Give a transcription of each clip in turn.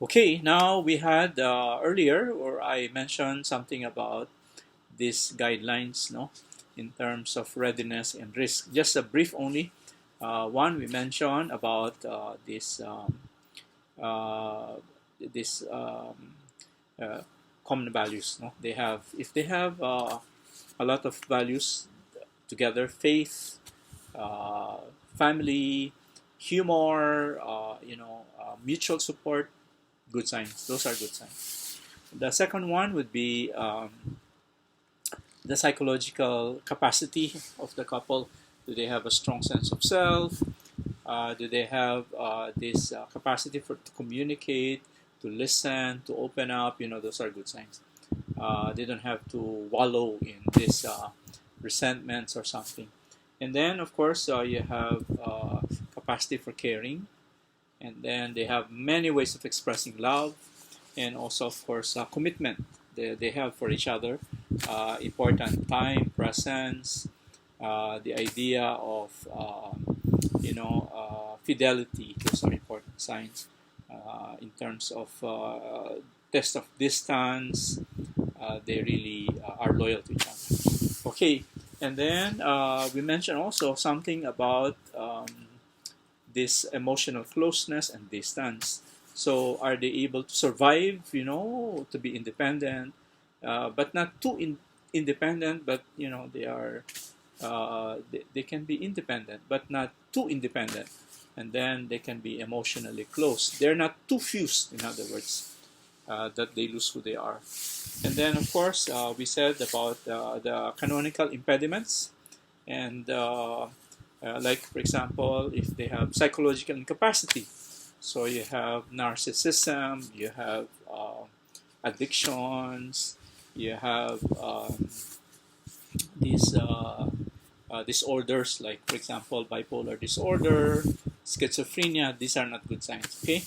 Okay, now we had earlier, or I mentioned something about these guidelines, no, in terms of readiness and risk. Just a brief only. One we mentioned about uh, this uh, common values. No, they have if they have a lot of values together: faith, uh, family, humor, mutual support. Good signs. Those are good signs. The second one would be the psychological capacity of the couple. Do they have a strong sense of self? Do they have this capacity to communicate, to listen, to open up? Those are good signs. They don't have to wallow in this resentments or something. And then, of course, you have capacity for caring. And then they have many ways of expressing love, and also, of course, commitment they have for each other. Important time, presence, the idea of fidelity. Those are important signs in terms of test of distance. They really are loyal to each other. Okay, and then we mentioned also something about this emotional closeness and distance. So, are they able to survive? To be independent, but not too independent. But they are they can be independent, but not too independent. And then they can be emotionally close. They're not too fused, in other words, that they lose who they are. And then, of course, we said about the canonical impediments, and like, for example, if they have psychological incapacity. So you have narcissism, you have addictions, you have these disorders, like, for example, bipolar disorder, schizophrenia. These are not good signs. Okay,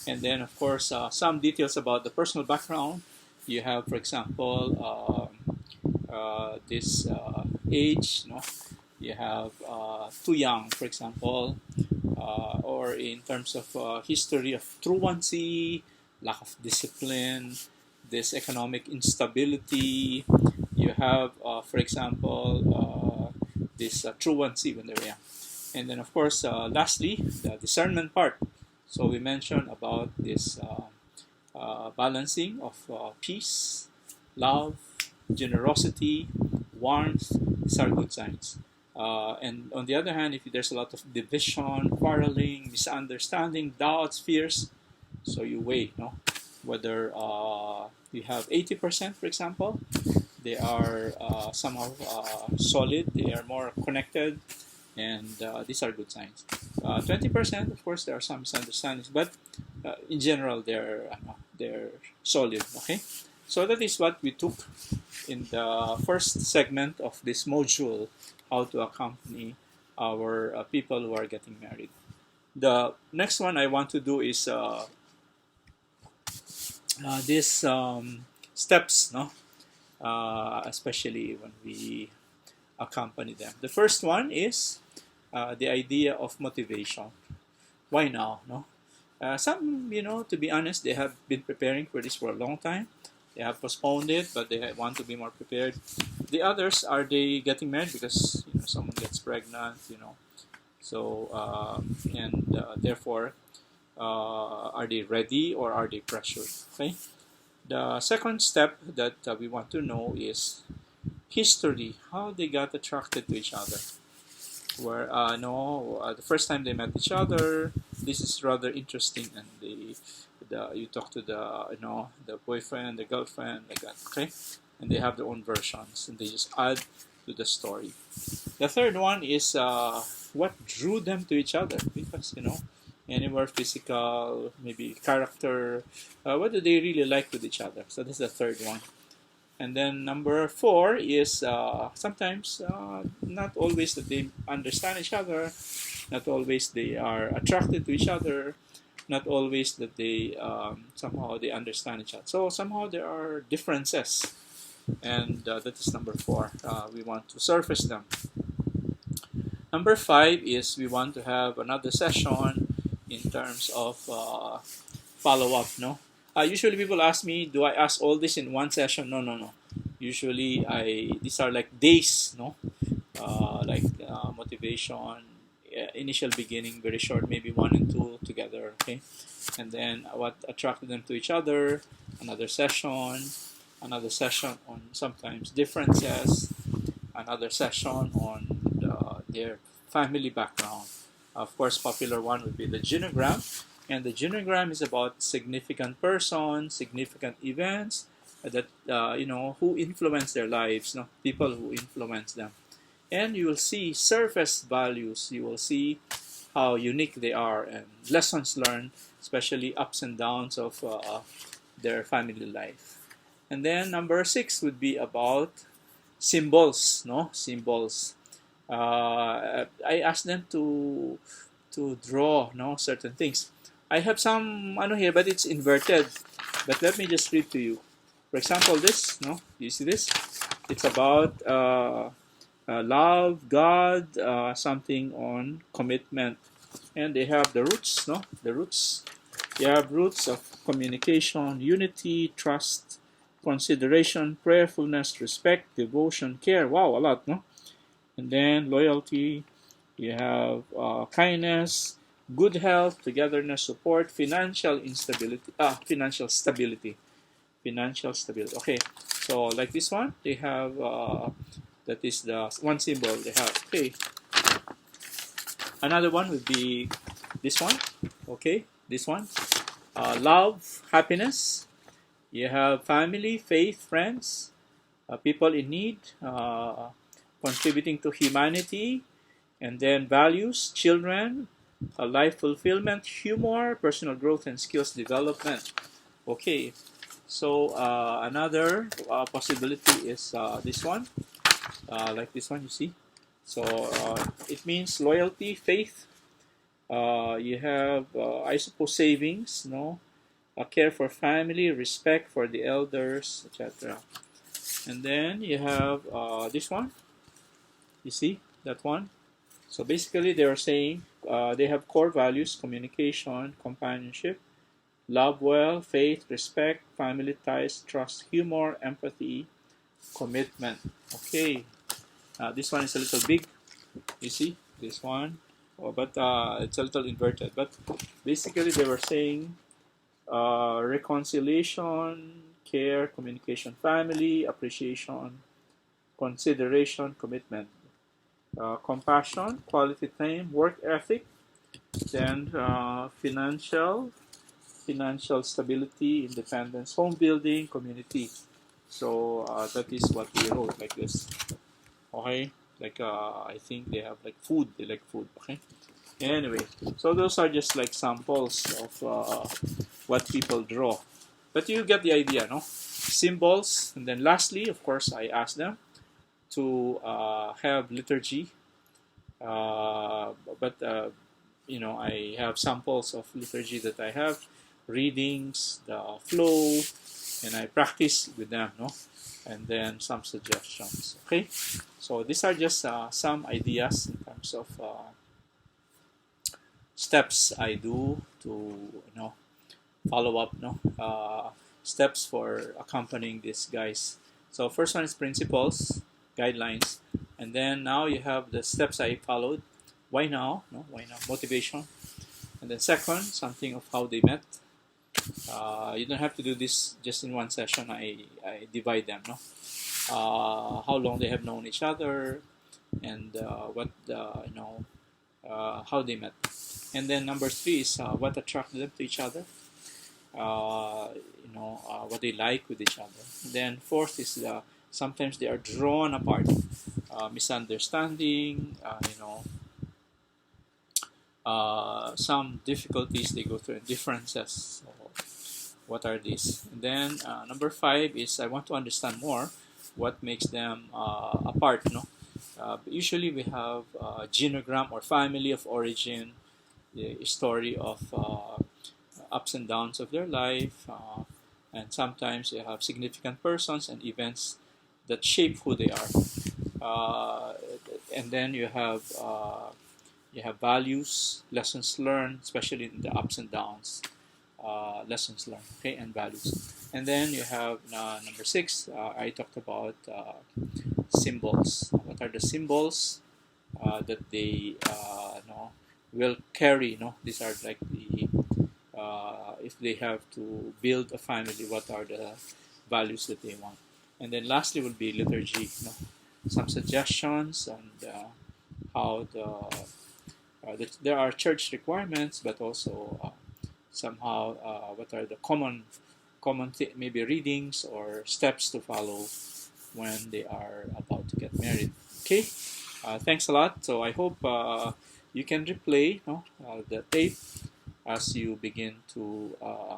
and then, of course, some details about the personal background. You have, for example, this age. No, you have too young, for example, or in terms of history of truancy, lack of discipline, this economic instability. You have, for example, this truancy when they're young. And then, of course, lastly, the discernment part. So we mentioned about this balancing of peace, love, generosity, warmth. These are good signs. And on the other hand, if there's a lot of division, quarreling, misunderstanding, doubts, fears, so you weigh, whether you have 80%, for example, they are somehow solid, they are more connected, and these are good signs. 20%, of course, there are some misunderstandings, but in general, they're solid. Okay, so that is what we took in the first segment of this module, how to accompany our people who are getting married. The next one I want to do is these steps, no, especially when we accompany them. The first one is the idea of motivation. Why now? No, some, to be honest, they have been preparing for this for a long time. They have postponed it, but they want to be more prepared. The others, are they getting married because someone gets pregnant, so and therefore, are they ready or are they pressured? Okay. The second step that we want to know is history, how they got attracted to each other. Where no, the first time they met each other, this is rather interesting, and you talk to the boyfriend, the girlfriend, like that, okay, and they have their own versions, and they just add to the story. The third one is what drew them to each other, because anywhere physical, maybe character, what do they really like with each other? So this is the third one. And then number four is sometimes not always that they understand each other, not always they are attracted to each other, not always that they somehow they understand each other. So somehow there are differences, and that is number four. We want to surface them. Number five is we want to have another session in terms of follow up. No, usually people ask me, do I ask all this in one session? No, no, no. Usually, these are like days. No, motivation, initial beginning, very short, maybe 1 and 2 together. Okay, and then what attracted them to each other, another session on sometimes differences, another session on their family background. Of course, popular one would be the genogram, and the genogram is about significant persons, significant events that who influence their lives, people who influence them, and you will see surface values. You will see how unique they are and lessons learned, especially ups and downs of their family life. And then number 6 would be about symbols, no symbols. I asked them to draw, certain things. I have some here, but it's inverted. But let me just read to you. For example, this, you see this? It's about love, God, something on commitment, and they have the roots, the roots. You have roots of communication, unity, trust, consideration, prayerfulness, respect, devotion, care. Wow, a lot, no? And then loyalty. You have kindness, good health, togetherness, support, financial stability. Okay, so like this one, they have that is the one symbol they have. Okay, another one would be this one. Okay, this one, love, happiness. You have family, faith, friends, people in need, contributing to humanity, and then values, children, life fulfillment, humor, personal growth, and skills development. Okay, so another possibility is this one, like this one, you see. So it means loyalty, faith. You have, I suppose, savings, care for family, respect for the elders, etc. And then you have this one. You see that one? So basically, they are saying they have core values: communication, companionship, love well, faith, respect, family ties, trust, humor, empathy, commitment. Okay, this one is a little big. You see this one, but it's a little inverted. But basically, they were saying reconciliation, care, communication, family, appreciation, consideration, commitment, compassion, quality time, work ethic, then financial stability, independence, home building, community. So that is what we wrote, like this. Okay, like I think they have like food. They like food. Okay. Anyway, so those are just like samples of what people draw, but you get the idea, no? Symbols, and then lastly, of course, I asked them to have liturgy, but I have samples of liturgy that I have, readings, the flow, and I practice with them, no? And then some suggestions. Okay, so these are just some ideas in terms of steps I do to follow up, steps for accompanying these guys. So first one is principles, guidelines, and then now you have the steps I followed. Why now? Why now? Motivation, and then second, something of how they met. You don't have to do this just in one session. I divide them. How long they have known each other, and how they met. And then number 3 is what attracted them to each other. What they like with each other. Then fourth is sometimes they are drawn apart, misunderstanding, some difficulties they go through, and differences. So what are these? And then number 5 is I want to understand more what makes them apart. Usually we have genogram or family of origin, the story of ups and downs of their life, and sometimes you have significant persons and events that shape who they are. And then you have values, lessons learned, especially in the ups and downs. lessons learned, okay, and values. And then you have number 6. I talked about symbols. What are the symbols that they will carry? These are like the if they have to build a family, what are the values that they want? And then lastly will be liturgy. Some suggestions and how there are church requirements, but also somehow what are the maybe readings or steps to follow when they are about to get married. Okay, thanks a lot. So I hope you can replay the tape as you begin to uh,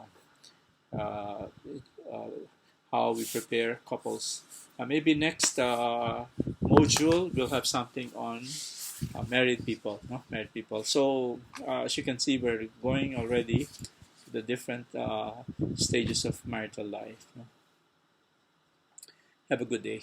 uh, how we prepare couples. Maybe next module we'll have something on married people, no? Married people. So as you can see, we're going already to the different stages of marital life. Have a good day.